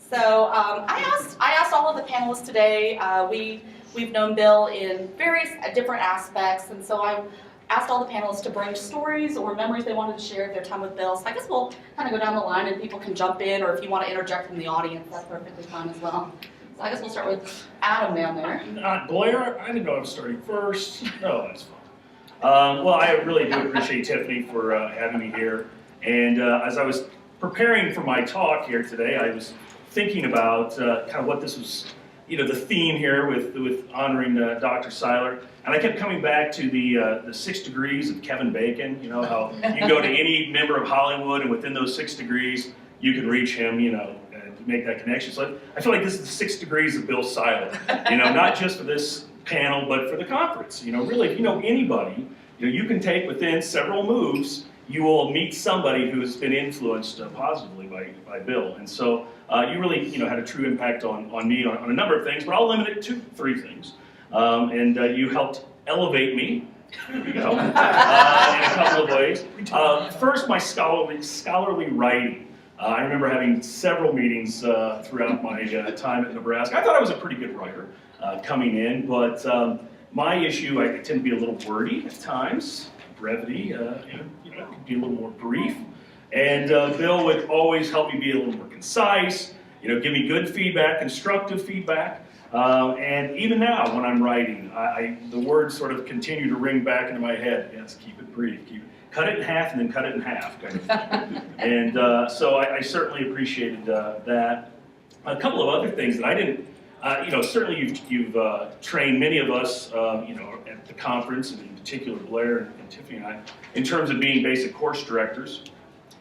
So I asked all of the panelists today. We've known Bill in various different aspects, and so I asked all the panelists to bring stories or memories they wanted to share of their time with Bill. So I guess we'll kind of go down the line, and people can jump in, or if you want to interject from the audience, that's perfectly fine as well. So I guess we'll start with Adam down there. Blair, I didn't know I was starting first. No, that's fine. Well, I really do appreciate Tiffany for having me here. And as I was preparing for my talk here today, I was thinking about kind of what this was, the theme here with honoring Dr. Seiler. And I kept coming back to the 6 degrees of Kevin Bacon, how you go to any member of Hollywood and within those 6 degrees, you can reach him, and make that connection. So I feel like this is the 6 degrees of Bill Seiler, not just for this panel, but for the conference. Really, if you know anybody, you can take within several moves, you will meet somebody who has been influenced positively by Bill. And so you really, had a true impact on me on a number of things, but I'll limit it to 3 things. And you helped elevate me, there we go, in a couple of ways. First, my scholarly writing. I remember having several meetings throughout my time at Nebraska. I thought I was a pretty good writer coming in, but my issue, I tend to be a little wordy at times. Brevity, could be a little more brief. And Bill would always help me be a little more concise, give me good feedback, constructive feedback. And even now, when I'm writing, the words sort of continue to ring back into my head. Yes, keep it brief. Cut it in half and then cut it in half, kind of thing. And so I certainly appreciated that. A couple of other things that I didn't, certainly you've trained many of us, at the conference, and in particular Blair and Tiffany and I, in terms of being basic course directors.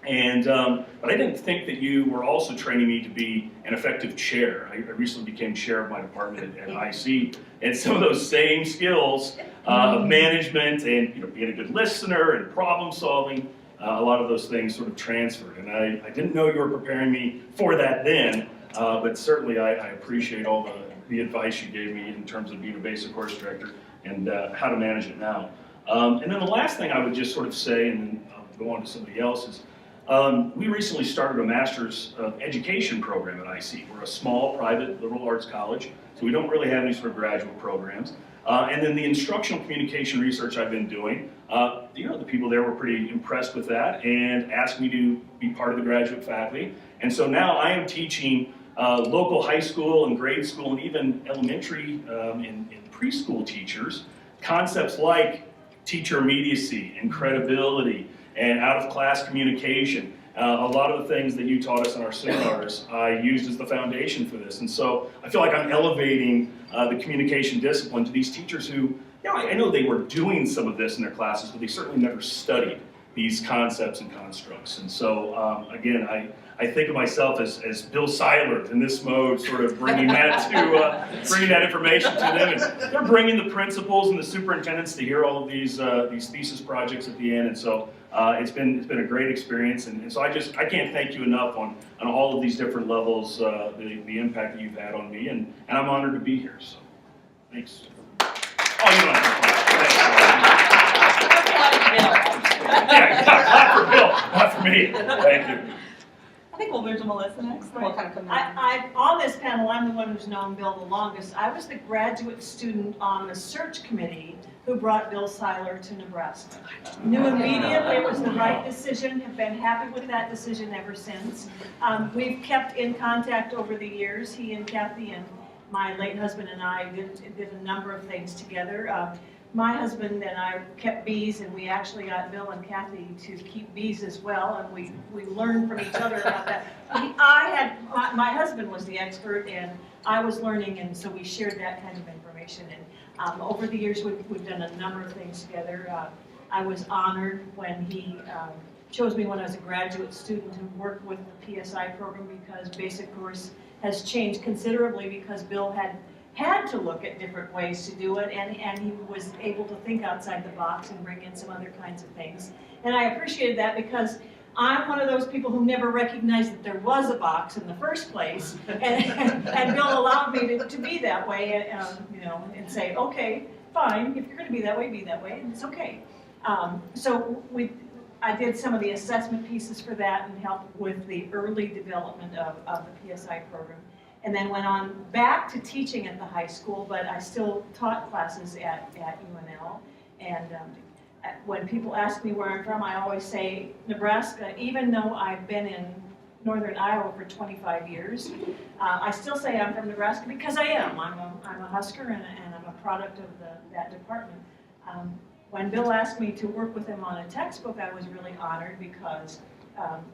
And but I didn't think that you were also training me to be an effective chair. I recently became chair of my department at IC, and some of those same skills of management and being a good listener and problem solving, a lot of those things sort of transferred. And I didn't know you were preparing me for that then, but certainly I appreciate all the advice you gave me in terms of being a basic course director and how to manage it now. And then the last thing I would just sort of say, and then I'll go on to somebody else, is we recently started a Master's of Education program at IC. We're a small private liberal arts college, so we don't really have any sort of graduate programs. And then the instructional communication research I've been doing, the people there were pretty impressed with that and asked me to be part of the graduate faculty. And so now I am teaching local high school and grade school and even elementary and preschool teachers concepts like teacher immediacy and credibility and out-of-class communication. A lot of the things that you taught us in our seminars, I used as the foundation for this. And so I feel like I'm elevating the communication discipline to these teachers who, I know they were doing some of this in their classes, but they certainly never studied these concepts and constructs. And so, again, I think of myself as Bill Seiler in this mode, sort of bringing that bringing that information to them. And they're bringing the principals and the superintendents to hear all of these thesis projects at the end. And so it's been a great experience. And so I can't thank you enough on all of these different levels, the impact that you've had on me. And I'm honored to be here. So thanks. Oh, you don't have to yeah, not for Bill, not for me. Thank you. I think we'll move to Melissa next. We'll kind of come on this panel, I'm the one who's known Bill the longest. I was the graduate student on the search committee who brought Bill Seiler to Nebraska. Knew immediately it was the right decision, have been happy with that decision ever since. We've kept in contact over the years. He and Kathy and my late husband and I did a number of things together. My husband and I kept bees, and we actually got Bill and Kathy to keep bees as well, and we learned from each other about that. My husband was the expert, and I was learning, and so we shared that kind of information. And over the years, we've done a number of things together. I was honored when he chose me when I was a graduate student to work with the PSI program, because basic course has changed considerably because Bill had to look at different ways to do it, and he was able to think outside the box and bring in some other kinds of things. And I appreciated that because I'm one of those people who never recognized that there was a box in the first place, and Bill allowed me to be that way, and say, okay, fine, if you're going to be that way, and it's okay. So I did some of the assessment pieces for that and helped with the early development of the PSI program. And then went on back to teaching at the high school, but I still taught classes at UNL. And when people ask me where I'm from, I always say Nebraska, even though I've been in northern Iowa for 25 years. I still say I'm from Nebraska because I am. I'm a Husker and I'm a product of that department. When Bill asked me to work with him on a textbook, I was really honored because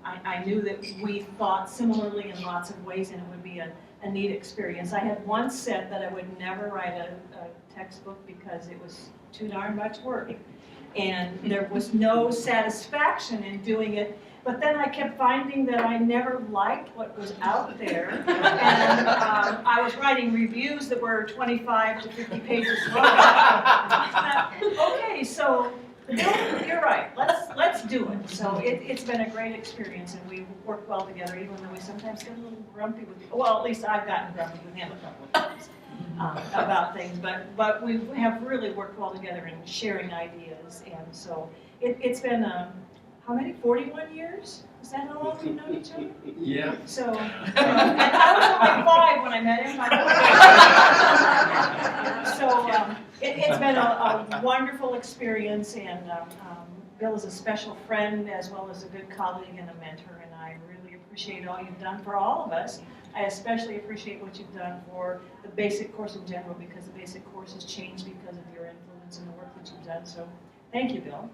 I knew that we thought similarly in lots of ways and it would be a neat experience. I had once said that I would never write a textbook because it was too darn much work. And there was no satisfaction in doing it. But then I kept finding that I never liked what was out there. And I was writing reviews that were 25 to 50 pages long. I thought, okay, so Bill, you're right, let's do it. So it's been a great experience and we work well together, even though we sometimes get a little grumpy with, well, at least I've gotten grumpy with him a couple of times about things. But we have really worked well together in sharing ideas. And so it's been, how many, 41 years? Is that how long we've known each other? Yeah. So, and I was only 5 when I met him. So it's been a wonderful experience, and Bill is a special friend as well as a good colleague and a mentor, and I really appreciate all you've done for all of us. I especially appreciate what you've done for the basic course in general, because the basic course has changed because of your influence and the work that you've done. So thank you, Bill.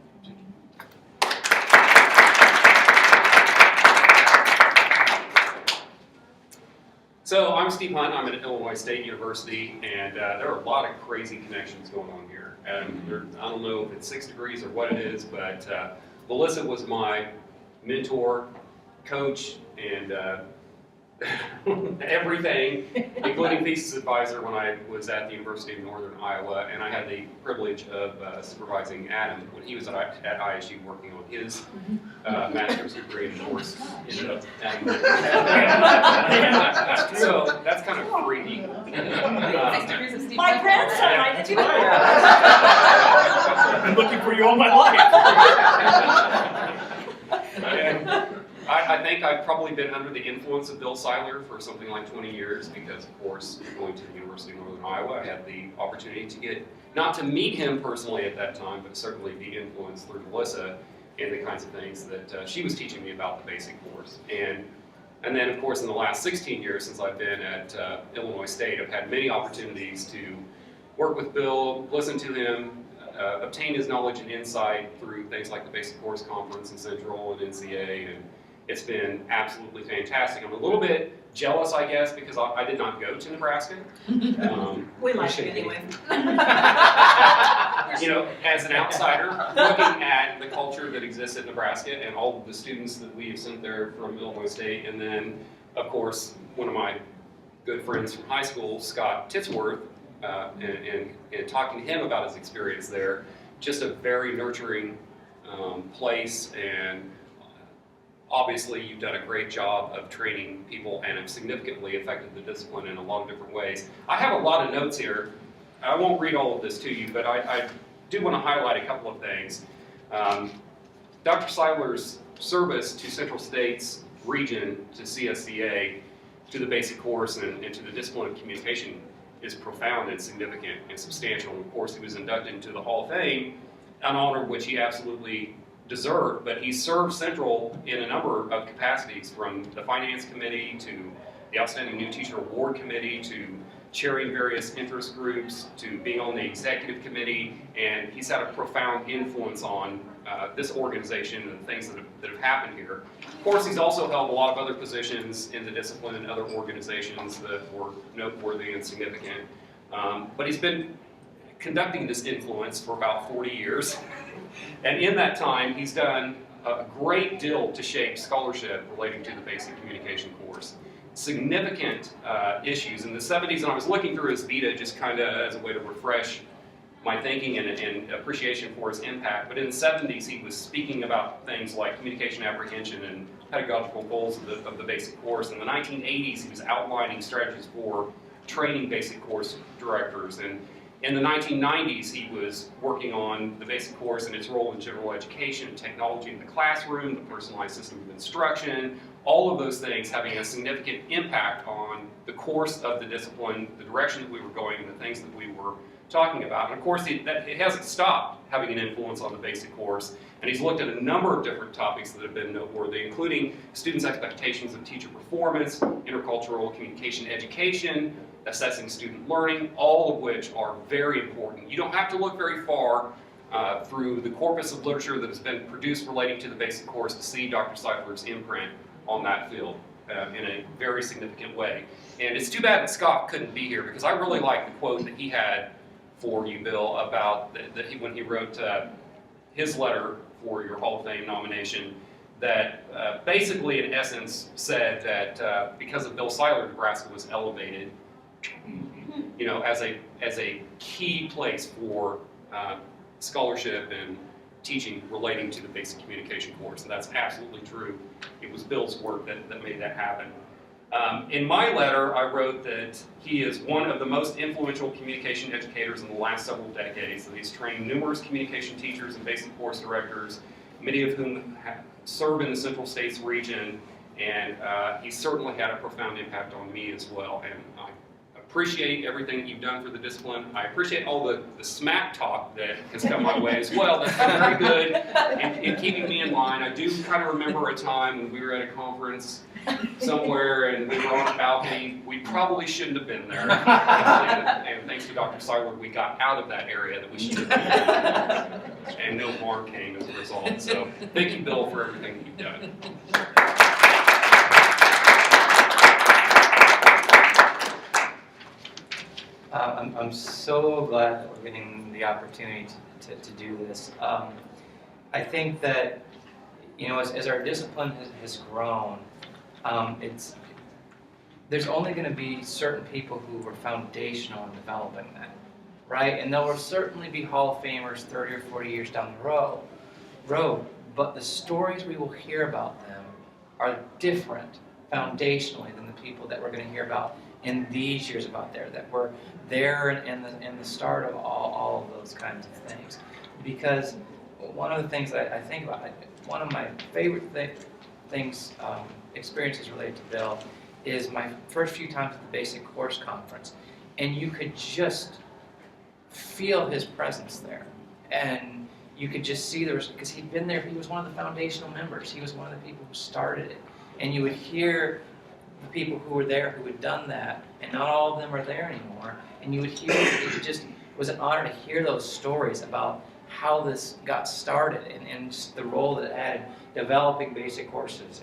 So I'm Steve Hunt. I'm at Illinois State University, and there are a lot of crazy connections going on here. I don't know if it's 6 degrees or what it is, but Melissa was my mentor, coach, and everything, including thesis advisor when I was at the University of Northern Iowa, and I had the privilege of supervising Adam when he was at ISU working on his master's degree, and of course ended up so that's kind of freaky. 6 degrees of Steve. My grandson, I didn't know. I've been looking for you all my life. And I think I've probably been under the influence of Bill Seiler for something like 20 years because, of course, going to the University of Northern Iowa, I had the opportunity to get, not to meet him personally at that time, but certainly be influenced through Melissa and the kinds of things that she was teaching me about the basic course. And then, of course, in the last 16 years since I've been at Illinois State, I've had many opportunities to work with Bill, listen to him, obtain his knowledge and insight through things like the Basic Course Conference in Central and NCA, and it's been absolutely fantastic. I'm a little bit jealous, I guess, because I did not go to Nebraska. We like you anyway. You know, as an outsider, looking at the culture that exists at Nebraska and all of the students that we have sent there from Illinois State, and then, of course, one of my good friends from high school, Scott Titsworth, and talking to him about his experience there, just a very nurturing place, and obviously you've done a great job of training people and have significantly affected the discipline in a lot of different ways. I have a lot of notes here. I won't read all of this to you, but I do want to highlight a couple of things. Dr. Seiler's service to Central State's region, to CSCA, to the basic course and to the discipline of communication is profound and significant and substantial. And of course, he was inducted into the Hall of Fame, an honor which he absolutely deserved, but he served Central in a number of capacities, from the Finance Committee to the Outstanding New Teacher Award Committee to chairing various interest groups to being on the Executive Committee, and he's had a profound influence on this organization and the things that have happened here. Of course, he's also held a lot of other positions in the discipline and other organizations that were noteworthy and significant, but he's been conducting this influence for about 40 years. And in that time, he's done a great deal to shape scholarship relating to the basic communication course. Significant issues. In the 70s, and I was looking through his vita just kind of as a way to refresh my thinking and appreciation for his impact, but in the 70s, he was speaking about things like communication apprehension and pedagogical goals of the basic course. In the 1980s, he was outlining strategies for training basic course directors, and In the 1990s, he was working on the basic course and its role in general education, technology in the classroom, the personalized system of instruction, all of those things having a significant impact on the course of the discipline, the direction that we were going, and the things that we were talking about. And of course, it hasn't stopped having an influence on the basic course, and he's looked at a number of different topics that have been noteworthy, including students' expectations of teacher performance, intercultural communication education, assessing student learning, all of which are very important. You don't have to look very far through the corpus of literature that has been produced relating to the basic course to see Dr. Seiler's imprint on that field in a very significant way. And it's too bad that Scott couldn't be here, because I really like the quote that he had for you, Bill, about when he wrote his letter for your Hall of Fame nomination, that basically in essence said that because of Bill Seiler, Nebraska was elevated, you know, as a key place for scholarship and teaching relating to the basic communication course, and that's absolutely true. It was Bill's work that made that happen. In my letter, I wrote that he is one of the most influential communication educators in the last several decades, that he's trained numerous communication teachers and basic course directors, many of whom serve in the Central States region, and he certainly had a profound impact on me as well. And I appreciate everything that you've done for the discipline. I appreciate all the smack talk that has come my way as well. That's been very good in keeping me in line. I do kind of remember a time when we were at a conference somewhere and we were on a balcony. We probably shouldn't have been there. And thanks to Dr. Seiler, we got out of that area that we should have been in. And no harm came as a result. So thank you, Bill, for everything that you've done. I'm so glad that we're getting the opportunity to do this. I think that, you know, as our discipline has grown, there's only going to be certain people who were foundational in developing that, right? And there will certainly be Hall of Famers 30 or 40 years down the road, but the stories we will hear about them are different foundationally than the people that we're going to hear about in these years about there, that were there in the start of all of those kinds of things. Because one of the things that I think about, one of my favorite experiences related to Bill is my first few times at the Basic Course Conference, and you could just feel his presence there. And you could just see because he'd been there, he was one of the foundational members, he was one of the people who started it. And you would hear the people who were there who had done that, and not all of them are there anymore, and you would hear, it was an honor to hear those stories about how this got started and just the role that it had in developing basic courses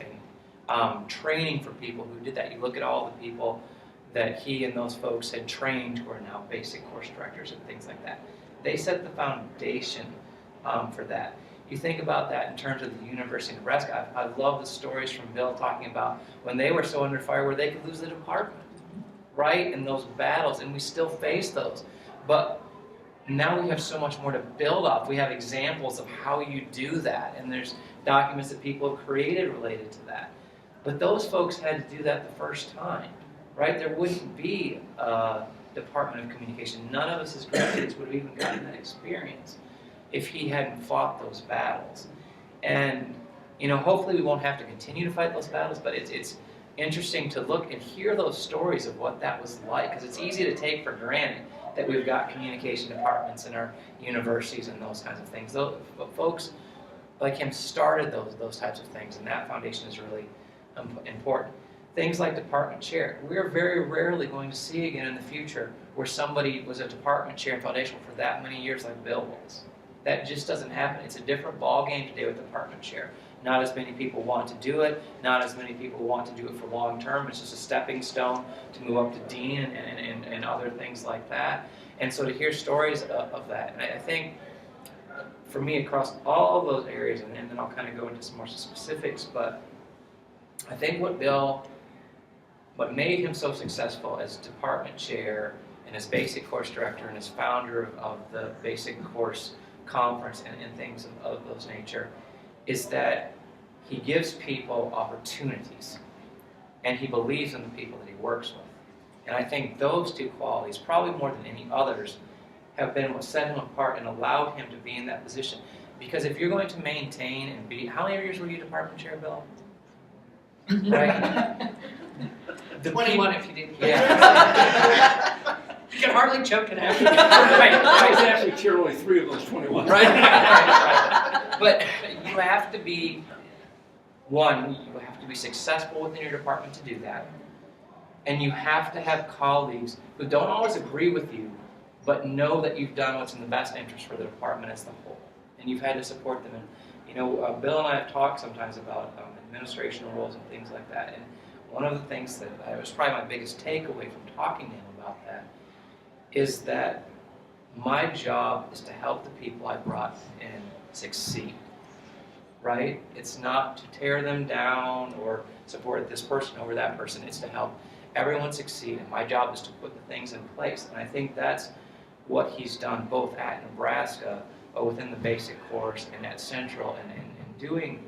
and training for people who did that. You look at all the people that he and those folks had trained who are now basic course directors and things like that. They set the foundation for that. You think about that in terms of the University of Nebraska. I love the stories from Bill talking about when they were so under fire where they could lose the department, right? And those battles, and we still face those. But now we have so much more to build off. We have examples of how you do that, and there's documents that people have created related to that. But those folks had to do that the first time, right? There wouldn't be a Department of Communication. None of us as graduates would have even gotten that experience if he hadn't fought those battles. And, you know, hopefully we won't have to continue to fight those battles, but it's interesting to look and hear those stories of what that was like, because it's easy to take for granted that we've got communication departments in our universities and those kinds of things. Those folks like him started those types of things, and that foundation is really important. Things like department chair. We're very rarely going to see again in the future where somebody was a department chair and foundational for that many years like Bill was. That just doesn't happen. It's a different ball game today with department chair. Not as many people want to do it. Not as many people want to do it for long term. It's just a stepping stone to move up to dean and other things like that. And so to hear stories of that, and I think for me across all of those areas, and then I'll kind of go into some more specifics, but I think what made him so successful as department chair and as basic course director and as founder of the basic course conference and things of those nature is that he gives people opportunities and he believes in the people that he works with. And I think those two qualities, probably more than any others, have been what set him apart and allowed him to be in that position. Because if you're going to maintain and be, how many years were you department chair, Bill? Right? 21 if you didn't. Yeah. You can hardly choke it out. I was actually chair only 3 of those 21. Right. But you have to be, one, you have to be successful within your department to do that. And you have to have colleagues who don't always agree with you, but know that you've done what's in the best interest for the department as a whole. And you've had to support them. And, you know, Bill and I have talked sometimes about administration roles and things like that. And one of the things that was probably my biggest takeaway from talking to him about that is that my job is to help the people I brought in succeed, right? It's not to tear them down or support this person over that person. It's to help everyone succeed, and my job is to put the things in place. And I think that's what he's done both at Nebraska, within the basic course, and at Central, and doing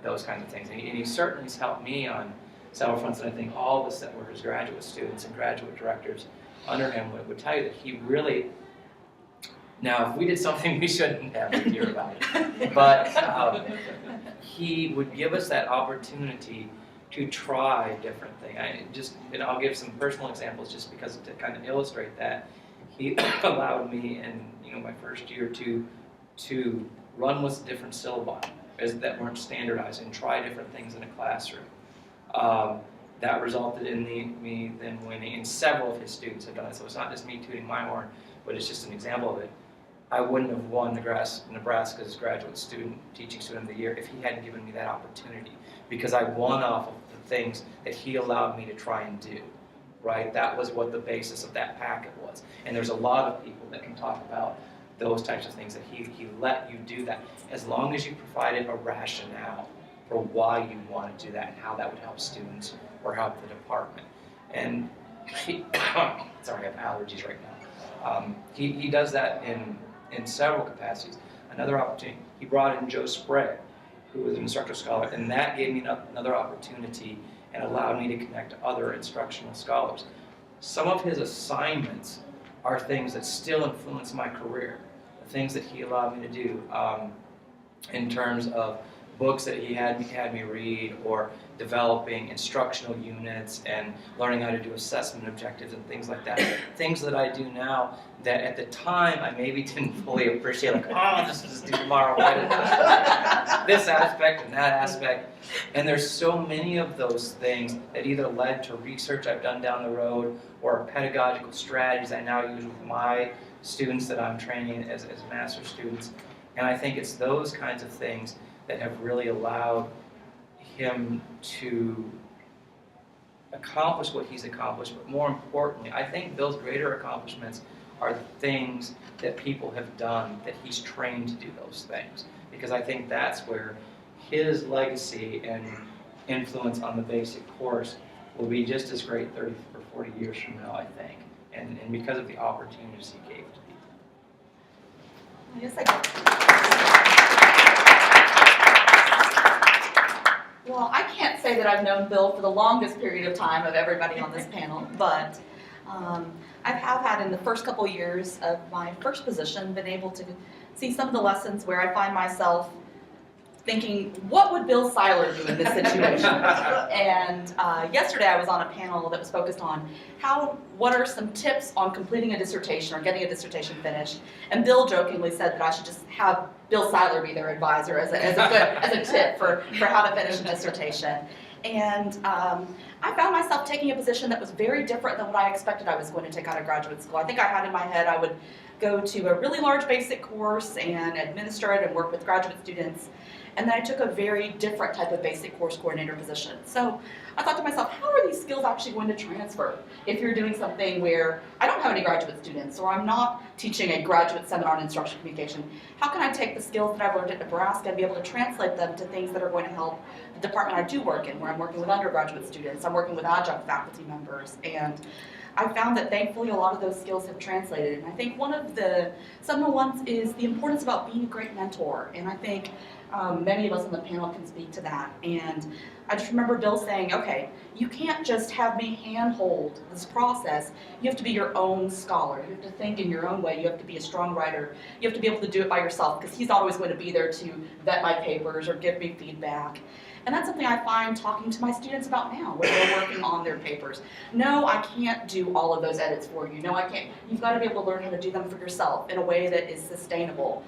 those kinds of things. And he certainly has helped me on several fronts, and I think all of us that were his graduate students and graduate directors under him would tell you that he really, now if we did something we shouldn't have to hear about it, but he would give us that opportunity to try different things. I'll give some personal examples just because to kind of illustrate that. He allowed me in my first year to run with different syllabi that weren't standardized and try different things in a classroom. That resulted in me then winning, and several of his students have done it. So it's not just me tooting my horn, but it's just an example of it. I wouldn't have won Nebraska's graduate student, teaching student of the year if he hadn't given me that opportunity, because I won off of the things that he allowed me to try and do, right? That was what the basis of that packet was. And there's a lot of people that can talk about those types of things, that he let you do that, as long as you provided a rationale for why you want to do that and how that would help students or help the department. And sorry, I have allergies right now. He does that in several capacities. Another opportunity, he brought in Joe Sprague, who was an instructor scholar, and that gave me another opportunity and allowed me to connect to other instructional scholars. Some of his assignments are things that still influence my career, the things that he allowed me to do in terms of books that he had me read, or developing instructional units and learning how to do assessment objectives and things like that. Things that I do now that at the time I maybe didn't fully appreciate, like, oh, this is due tomorrow, why did this aspect and that aspect. And there's so many of those things that either led to research I've done down the road or pedagogical strategies I now use with my students that I'm training as master's students. And I think it's those kinds of things that have really allowed him to accomplish what he's accomplished. But more importantly, I think Bill's greater accomplishments are the things that people have done, that he's trained to do those things. Because I think that's where his legacy and influence on the basic course will be just as great 30 or 40 years from now, I think. And because of the opportunities he gave to people. Yes, I do. Well, I can't say that I've known Bill for the longest period of time of everybody on this panel, but I have had in the first couple years of my first position been able to see some of the lessons where I find myself thinking, what would Bill Seiler do in this situation? And yesterday I was on a panel that was focused on what are some tips on completing a dissertation or getting a dissertation finished. And Bill jokingly said that I should just have Bill Seiler be their advisor as a tip for how to finish a dissertation. And I found myself taking a position that was very different than what I expected I was going to take out of graduate school. I think I had in my head I would go to a really large basic course and administer it and work with graduate students. And then I took a very different type of basic course coordinator position. So I thought to myself, how are these skills actually going to transfer if you're doing something where I don't have any graduate students or I'm not teaching a graduate seminar on instructional communication? How can I take the skills that I've learned at Nebraska and be able to translate them to things that are going to help the department I do work in, where I'm working with undergraduate students, I'm working with adjunct faculty members, and I found that thankfully a lot of those skills have translated. And I think one of the seminal ones is the importance about being a great mentor. And I think Many of us on the panel can speak to that. And I just remember Bill saying, okay, you can't just have me handhold this process. You have to be your own scholar. You have to think in your own way. You have to be a strong writer. You have to be able to do it by yourself, because he's not always going to be there to vet my papers or give me feedback. And that's something I find talking to my students about now when they're working on their papers. No, I can't do all of those edits for you. No, I can't. You've got to be able to learn how to do them for yourself in a way that is sustainable.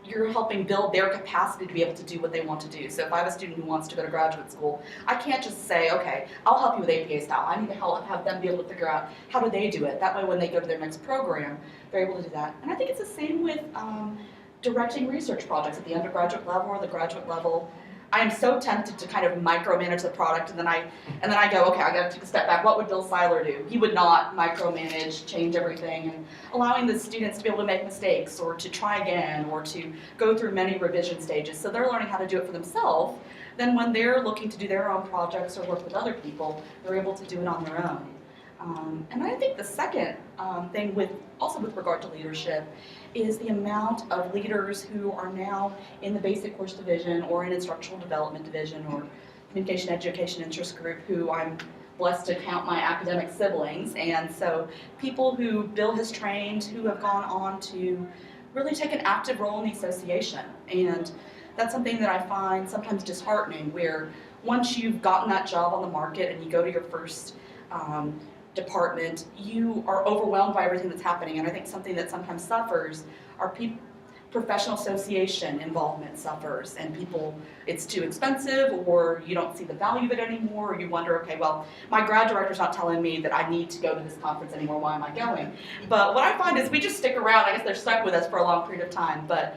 You're helping build their capacity to be able to do what they want to do. So if I have a student who wants to go to graduate school, I can't just say, okay, I'll help you with APA style. I need to have them be able to figure out how do they do it. That way when they go to their next program, they're able to do that. And I think it's the same with directing research projects at the undergraduate level or the graduate level. I am so tempted to kind of micromanage the product, and then I go, okay, I got to take a step back. What would Bill Seiler do? He would not micromanage, change everything, and allowing the students to be able to make mistakes or to try again or to go through many revision stages. So they're learning how to do it for themselves. Then when they're looking to do their own projects or work with other people, they're able to do it on their own. And I think the second thing also with regard to leadership is the amount of leaders who are now in the basic course division or in instructional development division or communication education interest group who I'm blessed to count my academic siblings. And so people who Bill has trained who have gone on to really take an active role in the association. And that's something that I find sometimes disheartening, where once you've gotten that job on the market and you go to your first department, you are overwhelmed by everything that's happening. And I think something that sometimes suffers are professional association involvement suffers, and people, it's too expensive, or you don't see the value of it anymore, or you wonder, okay, well, my grad director's not telling me that I need to go to this conference anymore, why am I going? But what I find is we just stick around. I guess they're stuck with us for a long period of time, but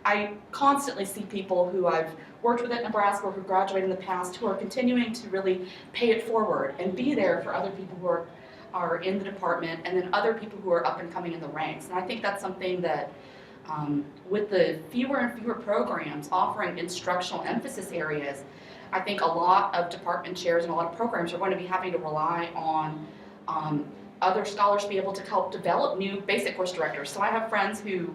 I constantly see people who I've worked with at Nebraska or who graduated in the past who are continuing to really pay it forward and be there for other people who are in the department, and then other people who are up and coming in the ranks. And I think that's something that with the fewer and fewer programs offering instructional emphasis areas, I think a lot of department chairs and a lot of programs are going to be having to rely on other scholars to be able to help develop new basic course directors. So I have friends who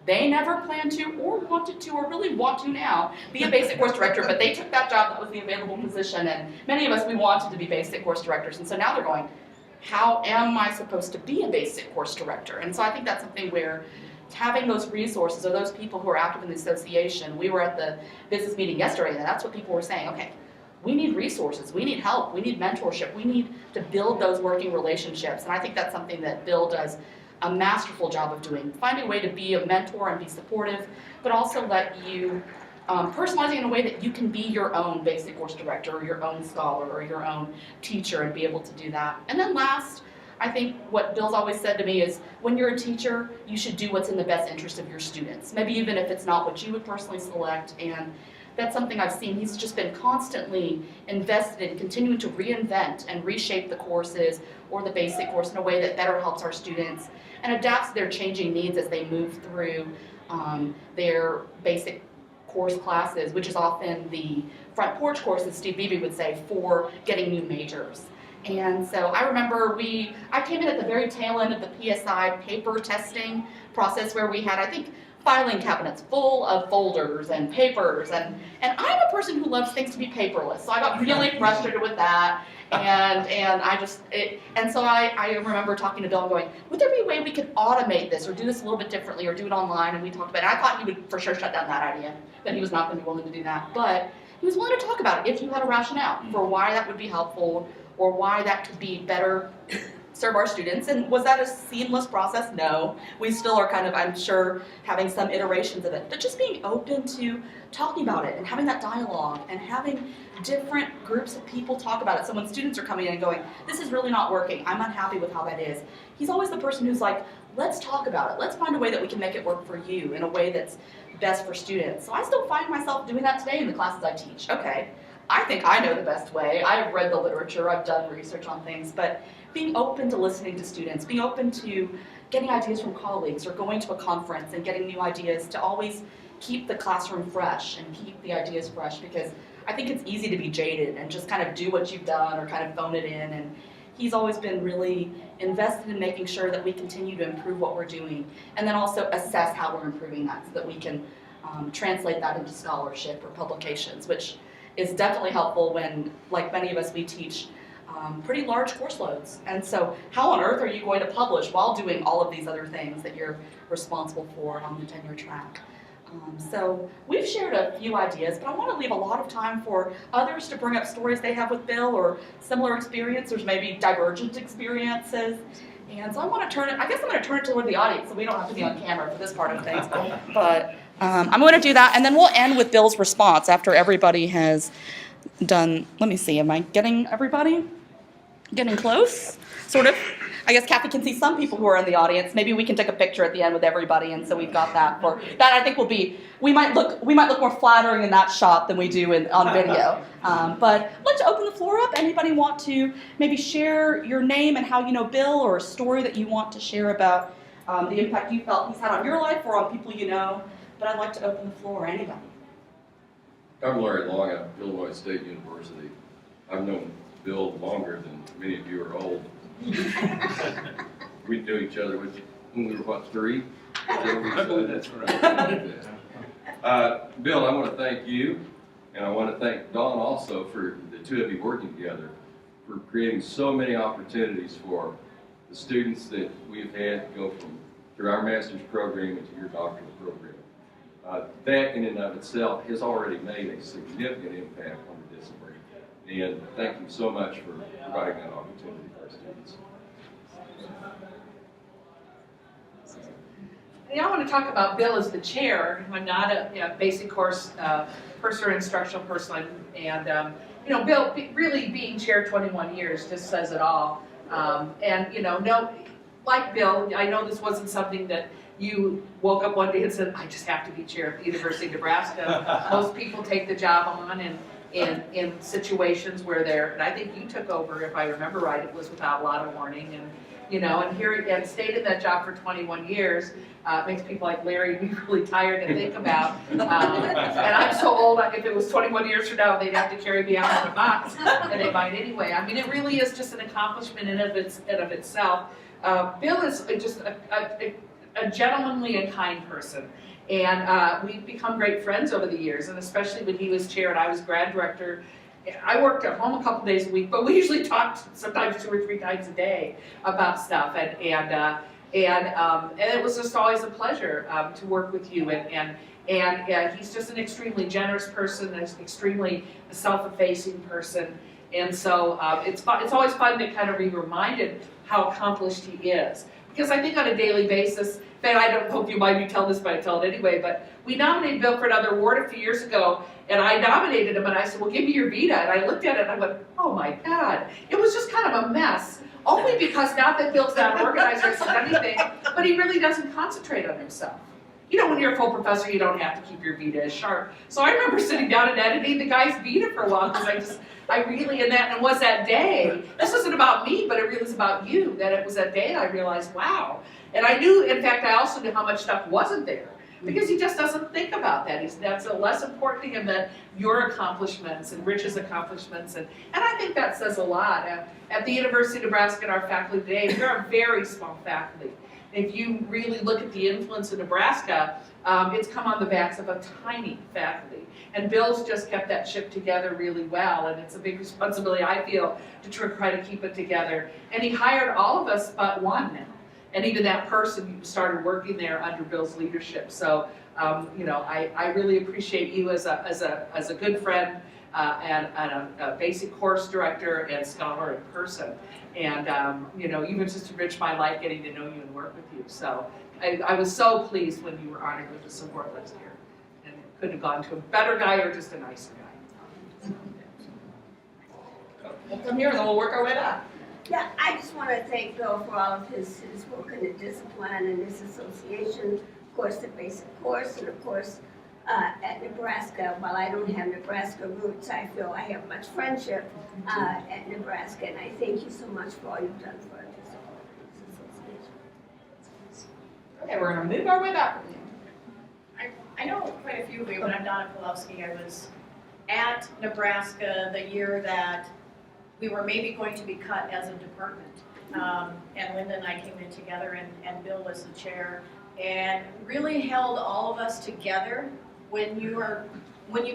they never planned to or wanted to or really want to now be a basic course director, but they took that job that was the available position, and many of us, we wanted to be basic course directors, and so now they're going, how am I supposed to be a basic course director? And so I think that's something where having those resources or those people who are active in the association, we were at the business meeting yesterday, and that's what people were saying, okay, we need resources, we need help, we need mentorship, we need to build those working relationships, and I think that's something that Bill does a masterful job of doing, finding a way to be a mentor and be supportive, but also let you personalize it in a way that you can be your own basic course director or your own scholar or your own teacher and be able to do that. And then last, I think what Bill's always said to me is when you're a teacher, you should do what's in the best interest of your students, maybe even if it's not what you would personally select. And that's something I've seen. He's just been constantly invested in continuing to reinvent and reshape the courses or the basic course in a way that better helps our students and adapts to their changing needs as they move through their basic course classes, which is often the front porch courses, Steve Beebe would say, for getting new majors. And so I remember I came in at the very tail end of the PSI paper testing process where we had, I think, filing cabinets full of folders and papers, and I'm a person who loves things to be paperless, so I got really frustrated with that, and so I remember talking to Bill and going, would there be a way we could automate this or do this a little bit differently or do it online? And we talked about it. I thought he would for sure shut down that idea, that he was not going to be willing to do that, but he was willing to talk about it if you had a rationale for why that would be helpful or why that could be better serve our students. And was that a seamless process? No. We still are kind of, I'm sure, having some iterations of it. But just being open to talking about it and having that dialogue and having different groups of people talk about it. So when students are coming in and going, this is really not working, I'm unhappy with how that is, he's always the person who's like, let's talk about it. Let's find a way that we can make it work for you in a way that's best for students. So I still find myself doing that today in the classes I teach. Okay, I think I know the best way. I've read the literature, I've done research on things, but being open to listening to students, being open to getting ideas from colleagues or going to a conference and getting new ideas to always keep the classroom fresh and keep the ideas fresh, because I think it's easy to be jaded and just kind of do what you've done or kind of phone it in. And he's always been really invested in making sure that we continue to improve what we're doing and then also assess how we're improving that so that we can translate that into scholarship or publications, which is definitely helpful when, like many of us, we teach pretty large course loads. And so how on earth are you going to publish while doing all of these other things that you're responsible for on the tenure track? So we've shared a few ideas, but I want to leave a lot of time for others to bring up stories they have with Bill or similar experiences, maybe divergent experiences. And so I want to turn it, I guess I'm going to turn it toward the audience so we don't have to be on camera for this part of things. But I'm going to do that, and then we'll end with Bill's response after everybody has done. Let me see, am I getting everybody? Getting close, sort of. I guess Kathy can see some people who are in the audience. Maybe we can take a picture at the end with everybody, and so we've got that. For that, I think will be. We might look more flattering in that shot than we do on video. But I'd like to open the floor up. Anybody want to maybe share your name and how you know Bill, or a story that you want to share about the impact you felt he's had on your life or on people you know? But I'd like to open the floor. Anybody? I'm Larry Long at Illinois State University. I've known Bill longer than many of you are old. We knew each other when we were, what, 3? I believe that's right. Bill, I want to thank you, and I want to thank Dawn also for the two of you working together, for creating so many opportunities for the students that we've had go through our master's program into your doctoral program. That in and of itself has already made a significant impact on the discipline. And thank you so much for providing that opportunity for our students. I want to talk about Bill as the chair. I'm not a basic course person or instructional person, and Bill really being chair 21 years just says it all. Like Bill, I know this wasn't something that you woke up one day and said, I just have to be chair of the University of Nebraska. Most people take the job on in situations where and I think you took over, if I remember right, it was without a lot of warning, and stayed in that job for 21 years. Makes people like Larry be really tired to think about. And I'm so old, if it was 21 years from now, they'd have to carry me out in a box, and they might anyway. I mean, it really is just an accomplishment in of itself. Bill is just a gentlemanly and kind person. And we've become great friends over the years, and especially when he was chair and I was grad director. I worked at home a couple days a week, but we usually talked sometimes 2 or 3 times a day about stuff. And it was just always a pleasure to work with you. And he's just an extremely generous person, an extremely self-effacing person. And so it's always fun to kind of be reminded how accomplished he is. Because I think on a daily basis, and I don't know if you mind me telling this, but I tell it anyway, but we nominated Bill for another award a few years ago, and I nominated him, and I said, well, give me your Vita. And I looked at it, and I went, oh my God. It was just kind of a mess. Only because, not that Bill's not organized or said anything, but he really doesn't concentrate on himself. When you're a full professor, you don't have to keep your Vita as sharp. So I remember sitting down and editing the guy's Vita for a while, because it was that day, this isn't about me, but it really is about you, that it was that day I realized, wow. And I knew, in fact, I also knew how much stuff wasn't there, because he just doesn't think about that. That's less important to him than your accomplishments and Rich's accomplishments, and I think that says a lot. At the University of Nebraska and our faculty today, we're a very small faculty. If you really look at the influence of Nebraska, it's come on the backs of a tiny faculty. And Bill's just kept that ship together really well, and it's a big responsibility, I feel, to try to keep it together. And he hired all of us but one now. And even that person started working there under Bill's leadership. So, I really appreciate you as a good friend and a basic course director and scholar in person. And, even just enriched my life getting to know you and work with you. So I was so pleased when you were honored with the support list here. And it couldn't have gone to a better guy or just a nicer guy. We'll come here and then we'll work our way back. Yeah, I just want to thank Bill for all of his work in the discipline and his association, of course, the basic course, and of course, at Nebraska. While I don't have Nebraska roots, I feel I have much friendship at Nebraska, and I thank you so much for all you've done for this association. Okay, we're going to move our way back. I know quite a few of you, but I'm Donna Pulowski. I was at Nebraska the year that we were maybe going to be cut as a department. And Linda and I came in together, and Bill was the chair, and really held all of us together when you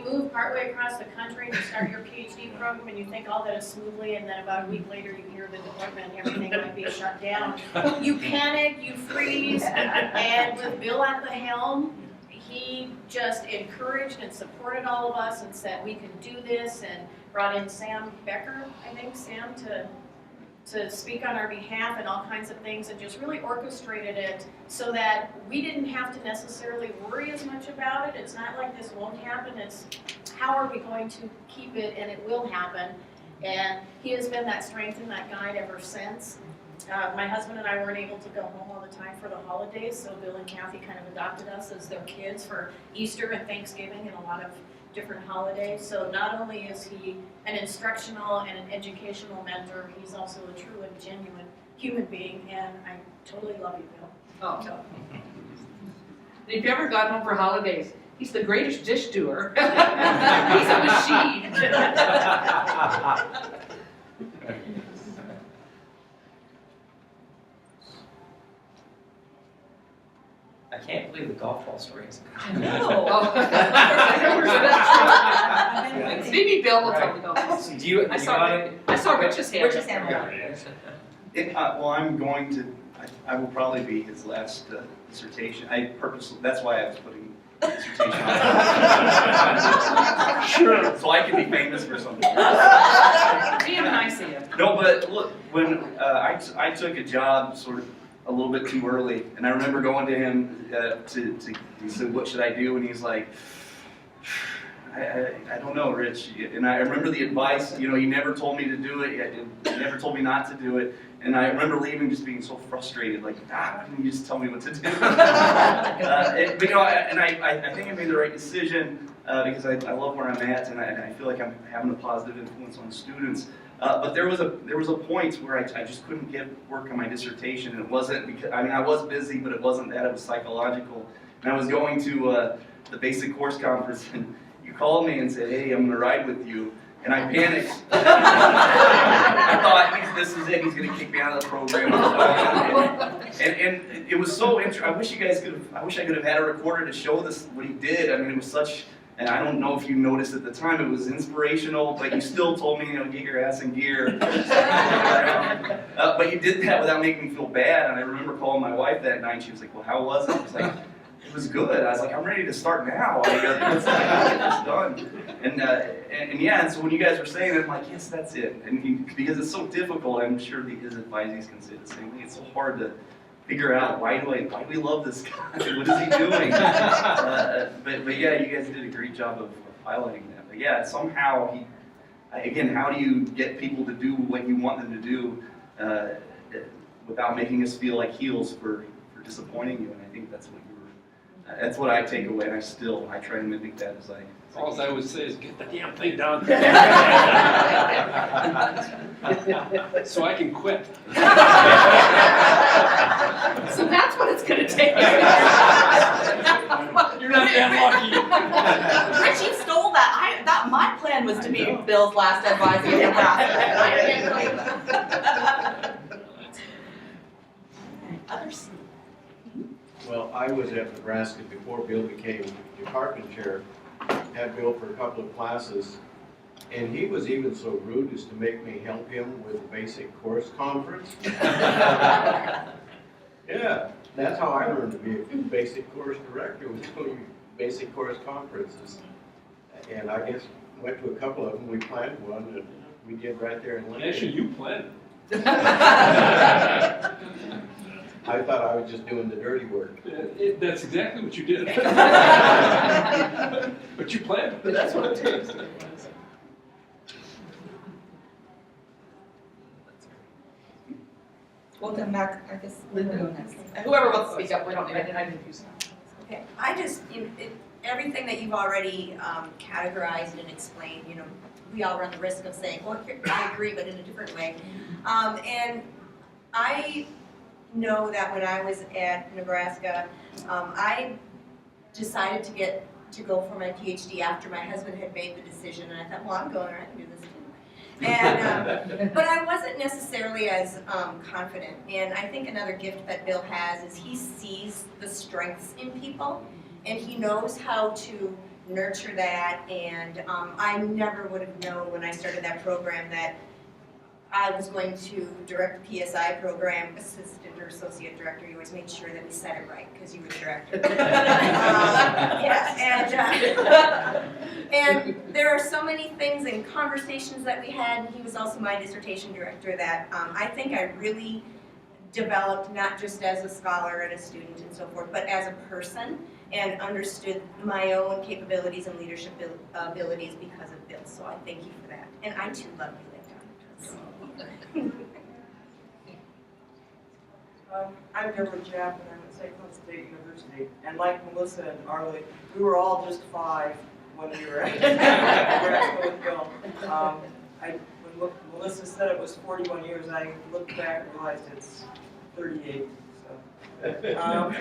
move partway across the country and you start your PhD program and you think all that is smoothly, and then about a week later you hear the department and everything might be shut down, you panic, you freeze, and with Bill at the helm, he just encouraged and supported all of us and said we could do this, and brought in Sam Becker, I think, Sam, to speak on our behalf and all kinds of things, and just really orchestrated it so that we didn't have to necessarily worry as much about it. It's not like this won't happen, it's how are we going to keep it, and it will happen. And he has been that strength and that guide ever since. My husband and I weren't able to go home all the time for the holidays, so Bill and Kathy kind of adopted us as their kids for Easter and Thanksgiving and a lot of different holidays. So not only is he an instructional and an educational mentor, he's also a true and genuine human being, and I totally love you, Bill. Oh. If you ever got home for holidays, he's the greatest dish doer. He's a machine. I can't believe the golf ball story is. I know. Maybe Bill will tell the golf. Do you I saw Rich's hand. Rich's hand. Well, I'm going to, I will probably be his last dissertation. That's why I was putting dissertation on. Sure. So I can be famous for something. Liam and I see it. No, but look, when I took a job sort of a little bit too early, and I remember going to him he said, what should I do? And he's like, I don't know, Rich. And I remember the advice, he never told me to do it, he never told me not to do it. And I remember leaving just being so frustrated, like, why didn't you just tell me what to do? I think I made the right decision because I love where I'm at, and I feel like I'm having a positive influence on students. But there was a point where I just couldn't get work on my dissertation, and it wasn't because, I was busy, but it wasn't that, it was psychological. And I was going to the basic course conference, and you called me and said, hey, I'm going to ride with you. And I panicked. I thought, this is it, he's going to kick me out of the program. And it was so interesting. I wish I could have had a recorder to show this, what he did. I mean, it was such, and I don't know if you noticed at the time, it was inspirational, but you still told me, get your ass in gear. But you did that without making me feel bad. And I remember calling my wife that night, she was like, well, how was it? I was like, it was good. I was like, I'm ready to start now. Let's get this done. And so when you guys were saying it, I'm like, yes, that's it. And because it's so difficult, I'm sure his advisees can say the same thing. It's so hard to figure out why do we love this guy? What is he doing? But yeah, you guys did a great job of highlighting that. But yeah, somehow how do you get people to do what you want them to do without making us feel like heels for disappointing you? And I think that's what I take away, and I try to mimic that as I. All I would say is get the damn thing done. So I can quit. So that's what it's going to take. You're not that lucky. Rich, you stole that. My plan was to be Bill's last advisor in Nebraska. Others? Well, I was at Nebraska before Bill became department chair, had Bill for a couple of classes, and he was even so rude as to make me help him with the basic course conference. Yeah, that's how I learned to be a basic course director, was doing basic course conferences. And I guess went to a couple of them, we planned one, and we did right there in Lincoln. Actually, you planned. I thought I was just doing the dirty work. That's exactly what you did. But you planned. But that's what it takes. We'll come back, I guess, Linda go next. Whoever wants to speak up, we don't need it. Okay. I just, everything that you've already categorized and explained, we all run the risk of saying, well, I agree, but in a different way. And I know that when I was at Nebraska, I decided to go for my PhD after my husband had made the decision, and I thought, well, I'm going, I can do this too. And, but I wasn't necessarily as confident, and I think another gift that Bill has is he sees the strengths in people, and he knows how to nurture that, and I never would have known when I started that program that I was going to direct the PSI program, assistant or associate director. You always made sure that we said it right because you were the director. And there are so many things and conversations that we had. He was also my dissertation director that I think I really developed, not just as a scholar and a student and so forth, but as a person, and understood my own capabilities and leadership abilities because of Bill. So I thank you for that. And I too love you. I'm Deborah Japp, and I'm at St. Cloud State University. And like Melissa and Arlie, we were all just 5 when we were at Nebraska with Bill. When Melissa said it was 41 years, I looked back and realized it's 38. So,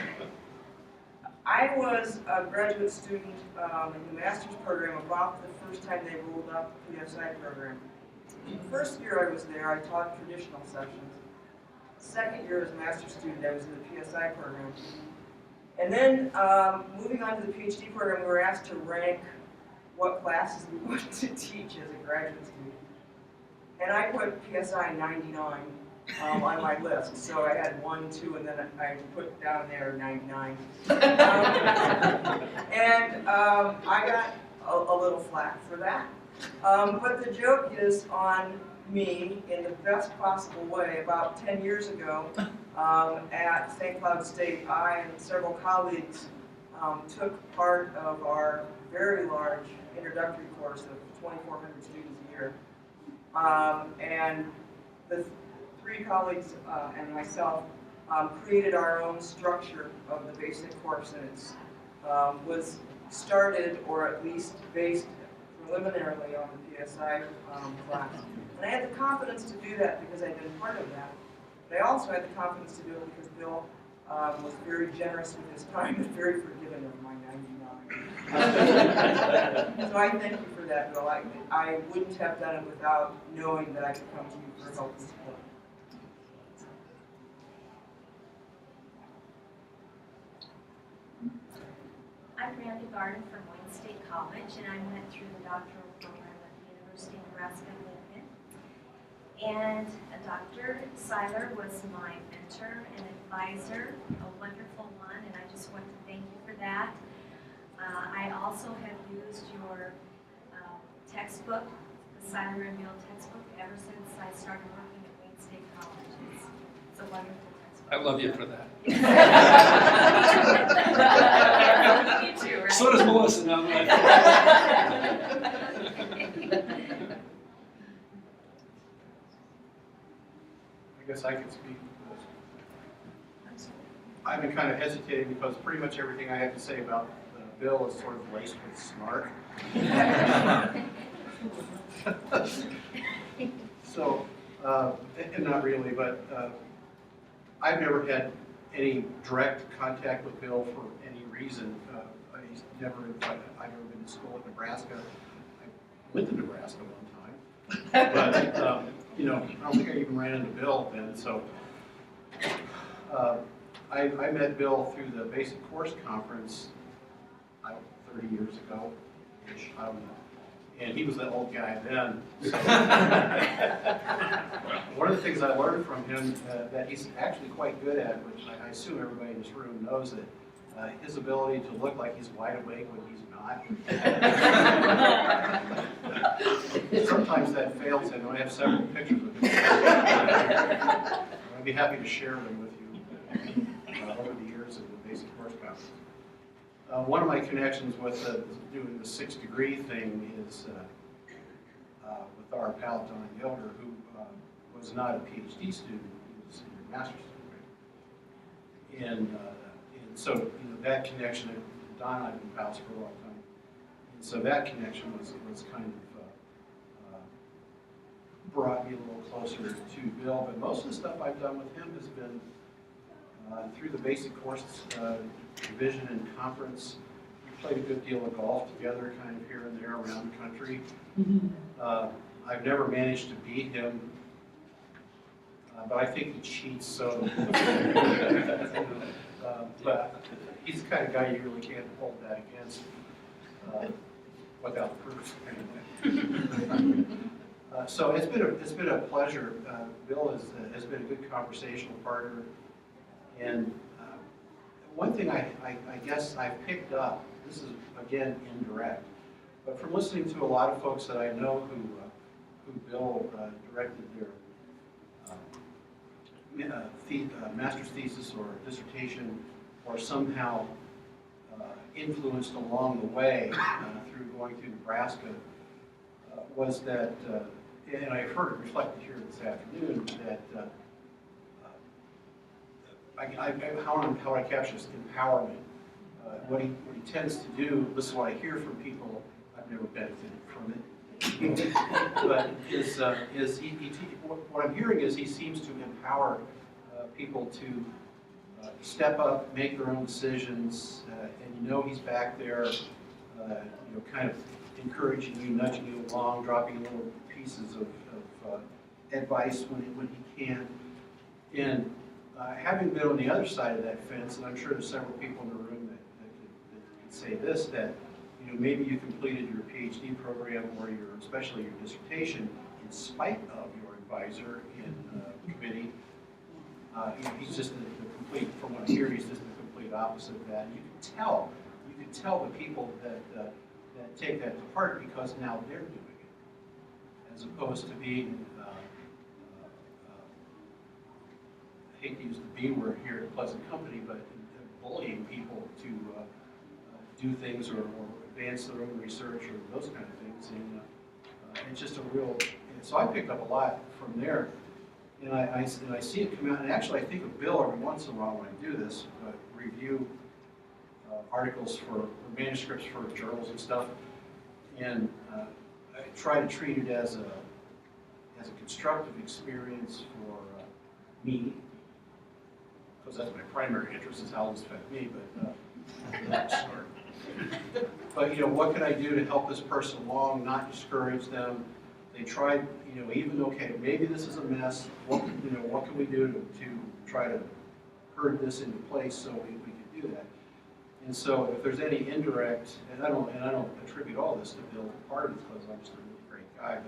I was a graduate student in the master's program about the first time they rolled out the PSI program. The first year I was there, I taught traditional sections. Second year as a master's student, I was in the PSI program. And then moving on to the PhD program, we were asked to rank what classes we wanted to teach as a graduate student. And I put PSI 99 on my list. So I had 1, 2, and then I put down there 99. I got a little flack for that. But the joke is on me in the best possible way. About 10 years ago at St. Cloud State, I and several colleagues took part of our very large introductory course of 2,400 students a year. And the 3 colleagues and myself created our own structure of the basic course, and it was started, or at least based preliminarily on the PSI class. And I had the confidence to do that because I'd been part of that. But I also had the confidence to do it because Bill was very generous with his time and very forgiving of my 99. So I thank you for that, Bill. I wouldn't have done it without knowing that I could come to you for help and support. I'm Randy Garden from Wayne State College, and I went through the doctoral program at the University of Nebraska-Lincoln. And Dr. Seiler was my mentor and advisor, a wonderful one, and I just want to thank you for that. I also have used your textbook, the Seiler and Bill textbook, ever since I started working at Wayne State College. It's a wonderful textbook. I love you for that. You too, right? So does Melissa now. I guess I can speak. I've been kind of hesitating because pretty much everything I have to say about Bill is sort of laced with snark. So, and not really, but I've never had any direct contact with Bill for any reason. I've never been to school at Nebraska. I went to Nebraska one time, but you know, I don't think I even ran into Bill then. So I met Bill through the basic course conference 30 years ago, I don't know. And he was the old guy then. So one of the things I learned from him that he's actually quite good at, which I assume everybody in this room knows, that his ability to look like he's wide awake when he's not. Sometimes that fails him. I have several pictures of him. I'd be happy to share them with you over the years of the basic course conference. One of my connections with doing the 6th degree thing is with our pal Don Yoder, who was not a PhD student, he was a master's student. And so, you know, that connection, Don and I have been pals for a long time. And so that connection was kind of brought me a little closer to Bill. But most of the stuff I've done with him has been through the basic course division and conference. We played a good deal of golf together, kind of here and there around the country. I've never managed to beat him, but I think he cheats, so but he's the kind of guy you really can't hold that against without proof. So it's been a pleasure. Bill has been a good conversational partner, and one thing I guess I've picked up, this is again indirect, but from listening to a lot of folks that I know who Bill directed their master's thesis or dissertation, or somehow influenced along the way through going through Nebraska, was that, and I've heard it reflected here this afternoon, that how I capture this empowerment. What he tends to do, this is what I hear from people, I've never benefited from it, but what I'm hearing is he seems to empower people to step up, make their own decisions, and he's back there, kind of encouraging you, nudging you along, dropping little pieces of advice when he can. And having been on the other side of that fence, and I'm sure there's several people in the room that could say this, that maybe you completed your PhD program or especially your dissertation in spite of your advisor in committee. He's just the complete, from what I hear, he's just the complete opposite of that. And you can tell the people that take that to heart because now they're doing it, as opposed to being, I hate to use the B word here at Pleasant Company, but bullying people to do things or advance their own research or those kind of things. And it's just a real, so I picked up a lot from there. And I see it come out, and actually I think of Bill every once in a while when I do this, review articles or manuscripts for journals and stuff, and I try to treat it as a constructive experience for me, because that's my primary interest, is how this affects me, but what can I do to help this person along, not discourage them? They tried, even okay, maybe this is a mess. What can we do to try to herd this into place so we can do that? And so, if there's any indirect, and I don't attribute all this to Bill, part of it's because I'm just a really great guy,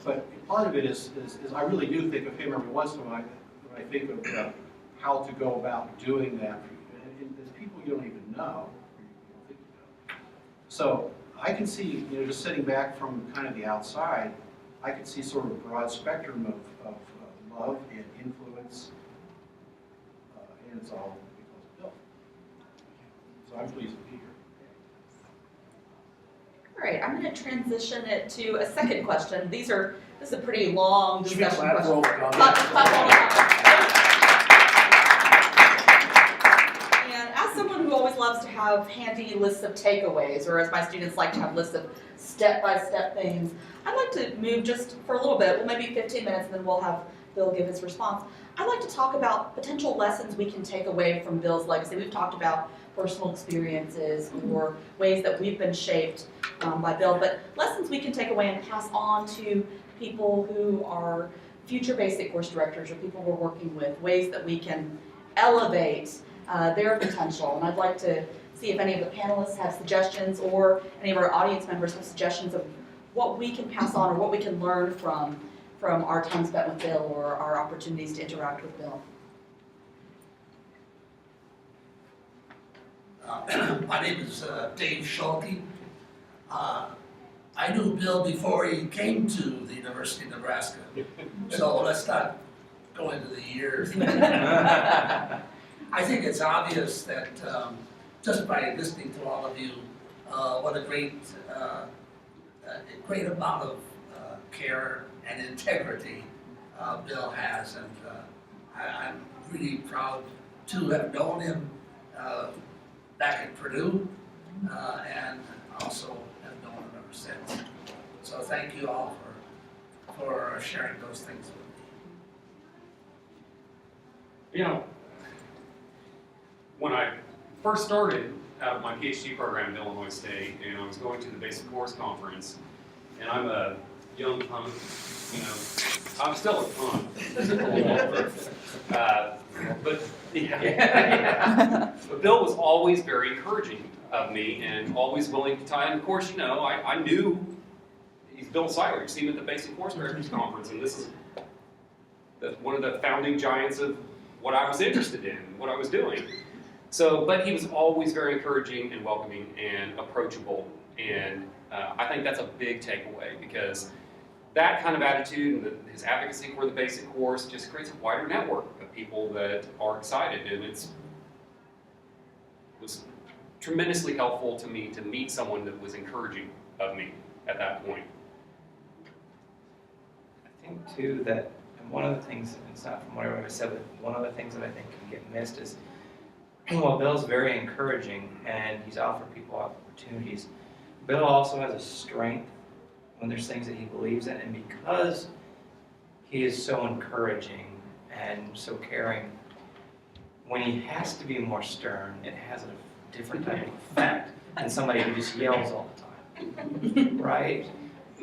but part of it is I really do think of him every once in a while when I think of how to go about doing that. And there's people you don't even know. So I can see, just sitting back from kind of the outside, I can see sort of a broad spectrum of love and influence, and it's all because of Bill. So I'm pleased to be here. All right, I'm going to transition it to a second question. This is a pretty long discussion question. And as someone who always loves to have handy lists of takeaways, or as my students like to have lists of step-by-step things, I'd like to move just for a little bit, well maybe 15 minutes, and then we'll have Bill give his response. I'd like to talk about potential lessons we can take away from Bill's legacy. We've talked about personal experiences or ways that we've been shaped by Bill, but lessons we can take away and pass on to people who are future basic course directors or people we're working with, ways that we can elevate their potential. And I'd like to see if any of the panelists have suggestions or any of our audience members have suggestions of what we can pass on or what we can learn from our time spent with Bill or our opportunities to interact with Bill. My name is Dave Schulke. I knew Bill before he came to the University of Nebraska, so let's not go into the years. I think it's obvious that just by listening to all of you, what a great amount of care and integrity Bill has, and I'm really proud to have known him back at Purdue, and also have known him ever since. So thank you all for sharing those things with me. When I first started out my PhD program at Illinois State, and I was going to the Basic Course Conference, and I'm a young punk, I'm still a punk. But, but Bill was always very encouraging of me and always willing to tie in. Of course, I knew he's Bill Seiler. You see him at the Basic Course Directors Conference, and this is one of the founding giants of what I was interested in, what I was doing. So, but he was always very encouraging and welcoming and approachable, and I think that's a big takeaway, because that kind of attitude and his advocacy for the basic course just creates a wider network of people that are excited, and it was tremendously helpful to me to meet someone that was encouraging of me at that point. I think too that, and one of the things, it's not from what I said, but one of the things that I think can get missed is, while Bill's very encouraging and he's offered people opportunities, Bill also has a strength when there's things that he believes in, and because he is so encouraging and so caring, when he has to be more stern, it has a different type of effect than somebody who just yells all the time, right?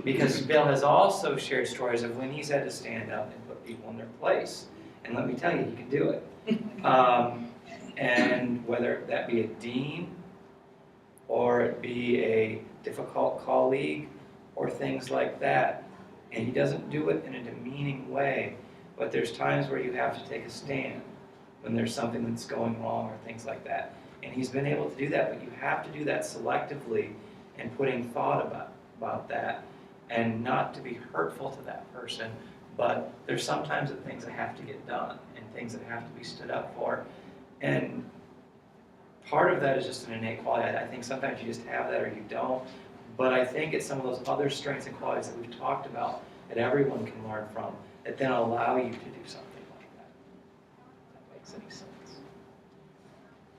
Because Bill has also shared stories of when he's had to stand up and put people in their place, and let me tell you, he can do it. And whether that be a dean, or it be a difficult colleague, or things like that. And he doesn't do it in a demeaning way, but there's times where you have to take a stand when there's something that's going wrong or things like that. And he's been able to do that, but you have to do that selectively and putting thought about that, and not to be hurtful to that person. But there's sometimes that things that have to get done and things that have to be stood up for. And part of that is just an innate quality. I think sometimes you just have that or you don't. But I think it's some of those other strengths and qualities that we've talked about that everyone can learn from, that then allow you to do something like that. If that makes any sense.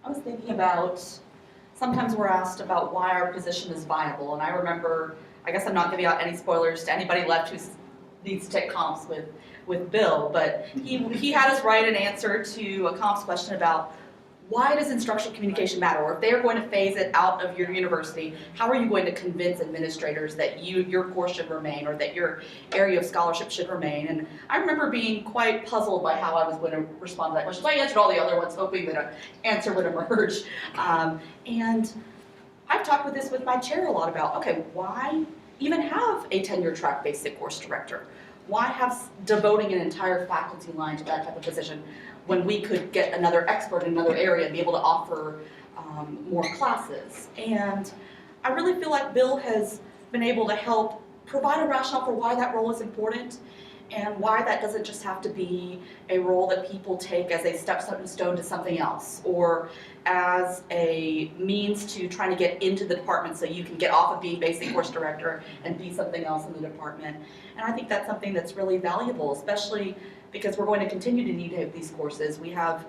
I was thinking about, sometimes we're asked about why our position is viable, and I remember, I guess I'm not giving out any spoilers to anybody left who needs to take comps with Bill, but he had us write an answer to a comps question about why does instructional communication matter? Or if they are going to phase it out of your university, how are you going to convince administrators that your course should remain, or that your area of scholarship should remain? And I remember being quite puzzled by how I was going to respond to that question. So I answered all the other ones, hoping that an answer would emerge. And I've talked with my chair a lot about, okay, why even have a tenure track basic course director? Why have devoting an entire faculty line to that type of position when we could get another expert in another area and be able to offer more classes? And I really feel like Bill has been able to help provide a rationale for why that role is important, and why that doesn't just have to be a role that people take as a stepping stone to something else, or as a means to trying to get into the department so you can get off of being basic course director and be something else in the department. And I think that's something that's really valuable, especially because we're going to continue to need to have these courses. We have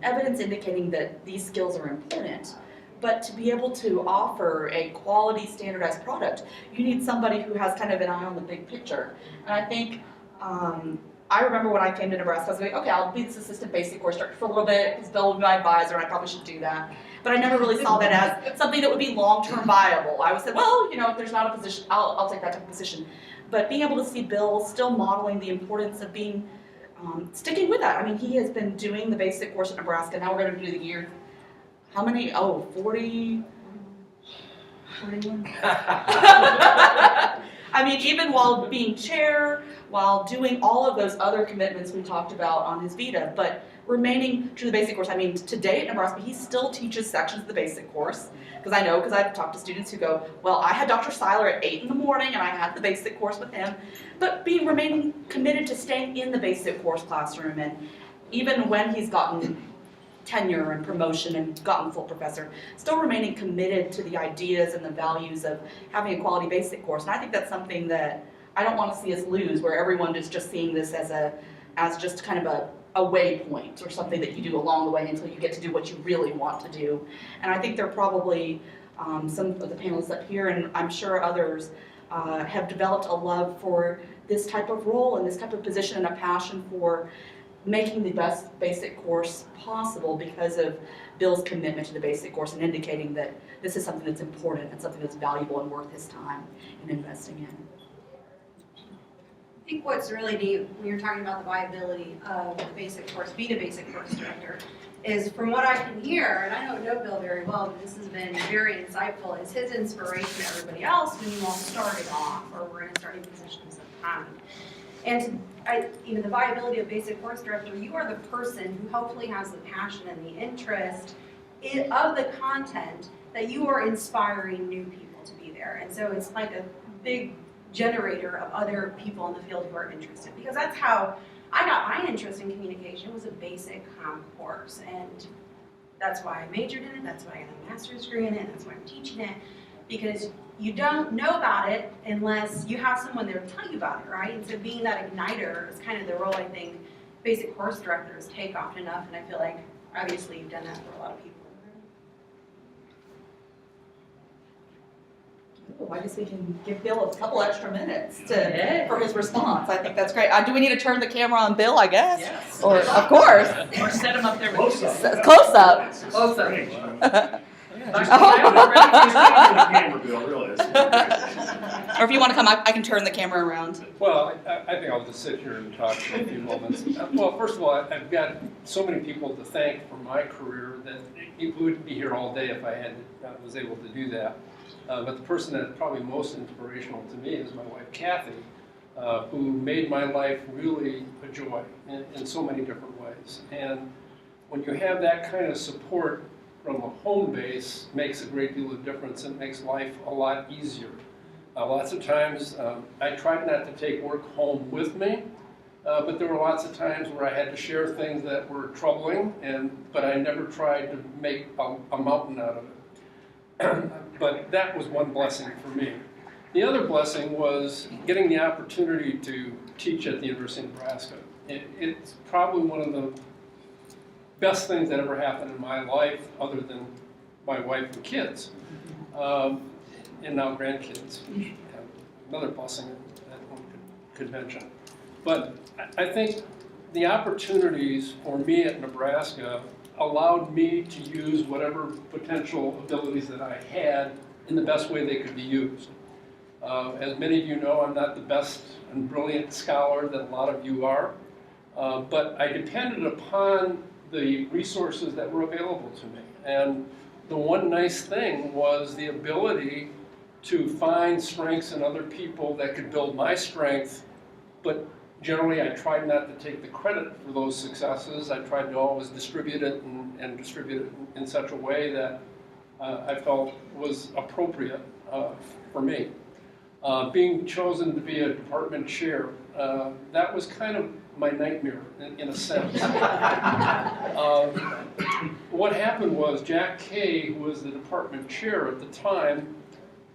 evidence indicating that these skills are important, but to be able to offer a quality standardized product, you need somebody who has kind of an eye on the big picture. And I think, I remember when I came to Nebraska, I was like, okay, I'll be this assistant basic course director for a little bit, because Bill will be my advisor, and I probably should do that. But I never really saw that as something that would be long-term viable. I would say, well, if there's not a position, I'll take that type of position. But being able to see Bill still modeling the importance of being, sticking with that. I mean, he has been doing the basic course at Nebraska. Now we're going to do the year, how many? Oh, 40, 41. I mean, even while being chair, while doing all of those other commitments we talked about on his vita, but remaining true to the basic course. I mean, today at Nebraska, he still teaches sections of the basic course. Because I've talked to students who go, well, I had Dr. Seiler at 8 in the morning and I had the basic course with him. But remaining committed to staying in the basic course classroom, and even when he's gotten tenure and promotion and gotten full professor, still remaining committed to the ideas and the values of having a quality basic course. And I think that's something that I don't want to see us lose, where everyone is just seeing this as just kind of a waypoint, or something that you do along the way until you get to do what you really want to do. And I think there are probably some of the panelists up here, and I'm sure others, have developed a love for this type of role and this type of position, and a passion for making the best basic course possible because of Bill's commitment to the basic course, and indicating that this is something that's important and something that's valuable and worth his time in investing in. think what's really neat when you're talking about the viability of the basic course, being a basic course director, is from what I can hear, and I don't know Bill very well, but this has been very insightful, is his inspiration to everybody else when you all started off or were in starting positions of time. And the viability of basic course director, you are the person who hopefully has the passion and the interest of the content that you are inspiring new people to be there. And so it's like a big generator of other people in the field who are interested, because that's how I got my interest in communication, was a basic course, and that's why I majored in it, that's why I got a master's degree in it, and that's why I'm teaching it, because you don't know about it unless you have someone there to tell you about it, right? And so being that igniter is kind of the role I think basic course directors take often enough, and I feel like obviously you've done that for a lot of people. Ooh, I guess we can give Bill a couple extra minutes for his response. I think that's great. Do we need to turn the camera on Bill, I guess? Yes. Or, of course. Or set him up there with Close you. up. Close up. Close up. Strange. Or if you want to come, I can turn the camera around. Well, I think I'll just sit here and talk for a few moments. Well, first of all, I've got so many people to thank for my career that it wouldn't be here all day if I was able to do that. But the person that's probably most inspirational to me is my wife, Kathy, who made my life really a joy in so many different ways. And when you have that kind of support from a home base, makes a great deal of difference. It makes life a lot easier. Lots of times, I tried not to take work home with me, but there were lots of times where I had to share things that were troubling, but I never tried to make a mountain out of it. But that was one blessing for me. The other blessing was getting the opportunity to teach at the University of Nebraska. It's probably one of the best things that ever happened in my life, other than my wife and kids, and now grandkids. Another blessing that one could mention. But I think the opportunities for me at Nebraska allowed me to use whatever potential abilities that I had in the best way they could be used. As many of you know, I'm not the best and brilliant scholar that a lot of you are, but I depended upon the resources that were available to me. And the one nice thing was the ability to find strengths in other people that could build my strength, but generally I tried not to take the credit for those successes. I tried to always distribute it and distribute it in such a way that I felt was appropriate for me. Being chosen to be a department chair, that was kind of my nightmare in a sense. What happened was Jack Kay, who was the department chair at the time,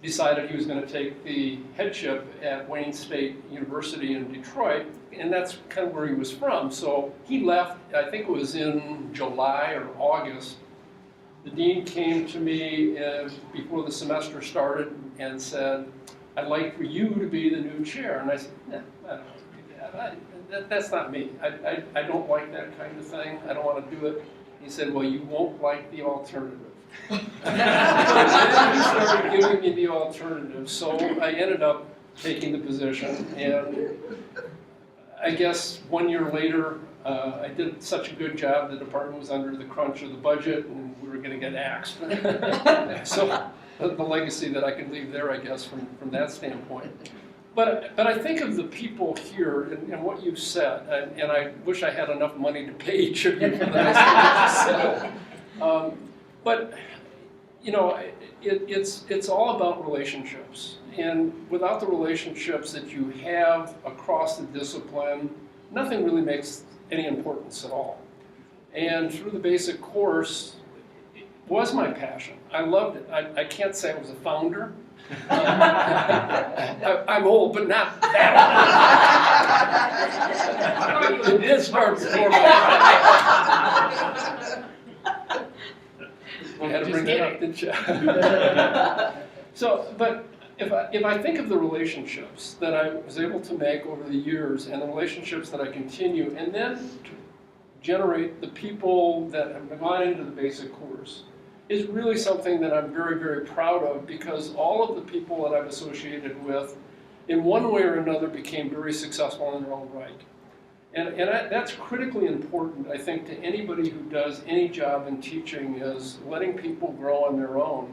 decided he was going to take the headship at Wayne State University in Detroit, and that's kind of where he was from. So he left, I think it was in July or August. The dean came to me before the semester started and said, "I'd like for you to be the new chair." And I said, "No, I don't want to do that. That's not me. I don't like that kind of thing. I don't want to do it." He said, "Well, you won't like the alternative." And then he started giving me the alternative, so I ended up taking the position, and I guess 1 year later, I did such a good job, the department was under the crunch of the budget, and we were going to get axed. So the legacy that I can leave there, I guess, from that standpoint. But I think of the people here and what you said, and I wish I had enough money to pay each of you for that. But you know, it's all about relationships, and without the relationships that you have across the discipline, nothing really makes any importance at all. And through the basic course, it was my passion. I loved it. I can't say I was a founder. I'm old, but not that old. It did start before my time. You had to bring that up, didn't you? So, but if I think of the relationships that I was able to make over the years and the relationships that I continue, and then to generate the people that have gone into the basic course, is really something that I'm very, very proud of, because all of the people that I've associated with in one way or another became very successful in their own right. That's critically important, I think, to anybody who does any job in teaching, is letting people grow on their own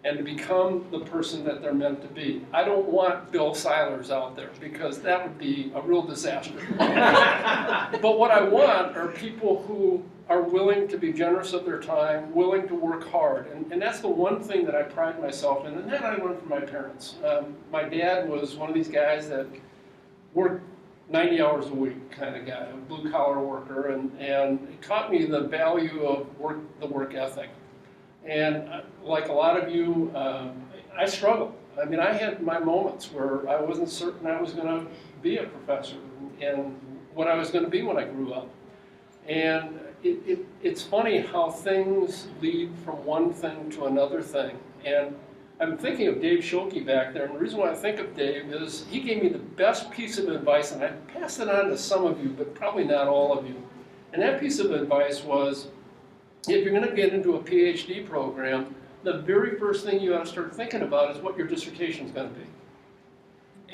and to become the person that they're meant to be. I don't want Bill Seilers out there, because that would be a real disaster. But what I want are people who are willing to be generous of their time, willing to work hard. And that's the one thing that I pride myself in, and that I learned from my parents. My dad was one of these guys that worked 90 hours a week kind of guy, a blue-collar worker, and it taught me the value of the work ethic. And like a lot of you, I struggled. I mean, I had my moments where I wasn't certain I was going to be a professor and what I was going to be when I grew up. And it's funny how things lead from one thing to another thing. And I'm thinking of Dave Schulke back there, and the reason why I think of Dave is he gave me the best piece of advice, and I passed it on to some of you, but probably not all of you. And that piece of advice was, if you're going to get into a PhD program, the very first thing you ought to start thinking about is what your dissertation is going to be.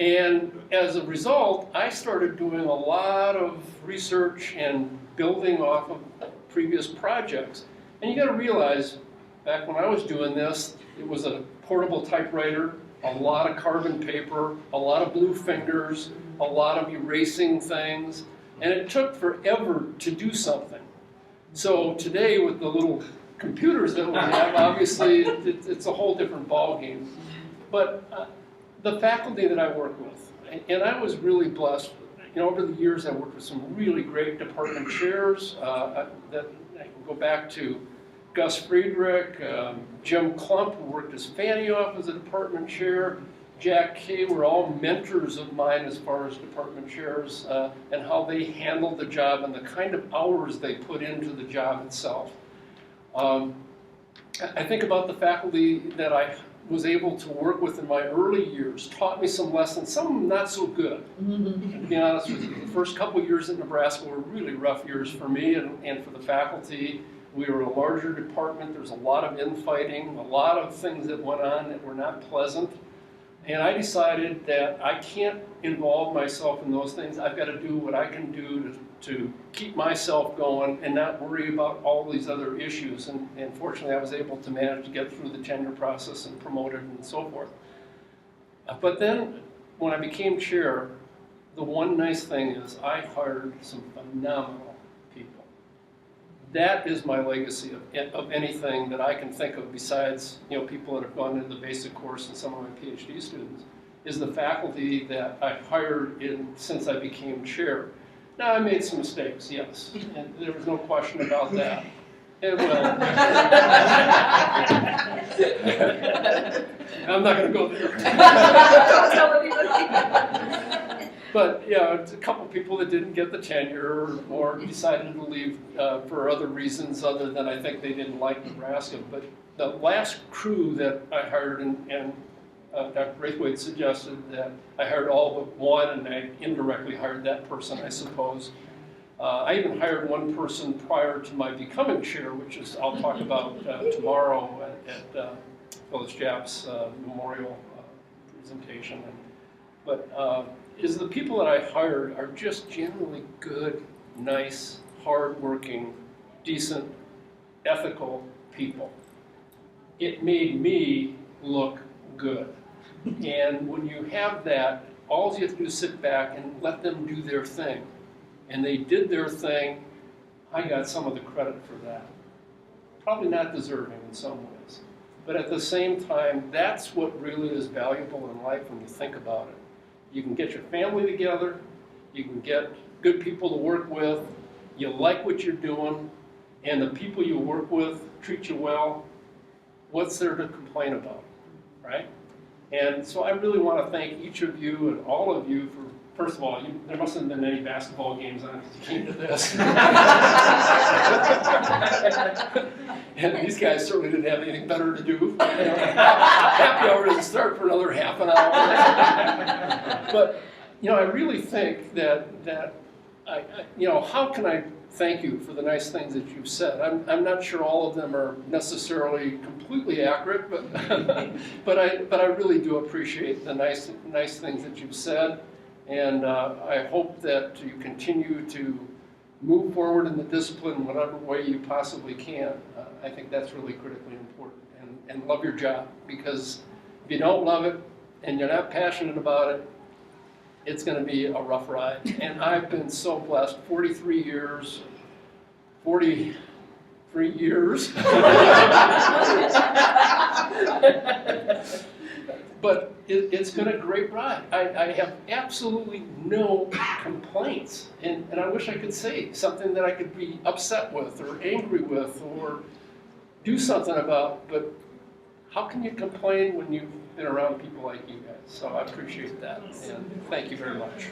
And as a result, I started doing a lot of research and building off of previous projects. And you got to realize, back when I was doing this, it was a portable typewriter, a lot of carbon paper, a lot of blue fingers, a lot of erasing things, and it took forever to do something. So today, with the little computers that we have, obviously it's a whole different ballgame. But the faculty that I work with, and I was really blessed, you know, over the years I worked with some really great department chairs that I can go back to Gus Friedrich, Jim Klump, who worked as Faneuil as a department chair, Jack Kay were all mentors of mine as far as department chairs and how they handled the job and the kind of hours they put into the job itself. I think about the faculty that I was able to work with in my early years, taught me some lessons, some not so good. To be honest with you, the first couple of years at Nebraska were really rough years for me and for the faculty. We were a larger department, there was a lot of infighting, a lot of things that went on that were not pleasant. And I decided that I can't involve myself in those things. I've got to do what I can do to keep myself going and not worry about all these other issues. And fortunately, I was able to manage to get through the tenure process and promoted and so forth. But then, when I became chair, the one nice thing is I hired some phenomenal people. That is my legacy of anything that I can think of besides, you know, people that have gone into the basic course and some of my PhD students, is the faculty that I hired since I became chair. Now, I made some mistakes, yes, and there was no question about that. And well, I'm not going to go there. But yeah, it's a couple people that didn't get the tenure or decided to leave for other reasons other than I think they didn't like Nebraska. But the last crew that I hired, and Dr. Braithwaite suggested that I hired all but one, and I indirectly hired that person, I suppose. I even hired one person prior to my becoming chair, which is I'll talk about tomorrow at Phyllis Japp's memorial presentation. But is the people that I hired are just generally good, nice, hardworking, decent, ethical people. It made me look good. And when you have that, all you have to do is sit back and let them do their thing. And they did their thing. I got some of the credit for that. Probably not deserving in some ways. But at the same time, that's what really is valuable in life when you think about it. You can get your family together, you can get good people to work with, you like what you're doing, and the people you work with treat you well. What's there to complain about, right? And so I really want to thank each of you and all of you for, first of all, there mustn't have been any basketball games on because you came to this. And these guys certainly didn't have anything better to do. Happy hour doesn't start for another half an hour. But, you know, I really think that you know, how can I thank you for the nice things that you've said? I'm not sure all of them are necessarily completely accurate, but but I really do appreciate the nice things that you've said, and I hope that you continue to move forward in the discipline in whatever way you possibly can. I think that's really critically important, and love your job, because if you don't love it and you're not passionate about it, it's going to be a rough ride. And I've been so blessed, 43 years. But it's been a great ride. I have absolutely no complaints. And I wish I could say something that I could be upset with or angry with or do something about. But how can you complain when you've been around people like you guys? So I appreciate that. And thank you very much.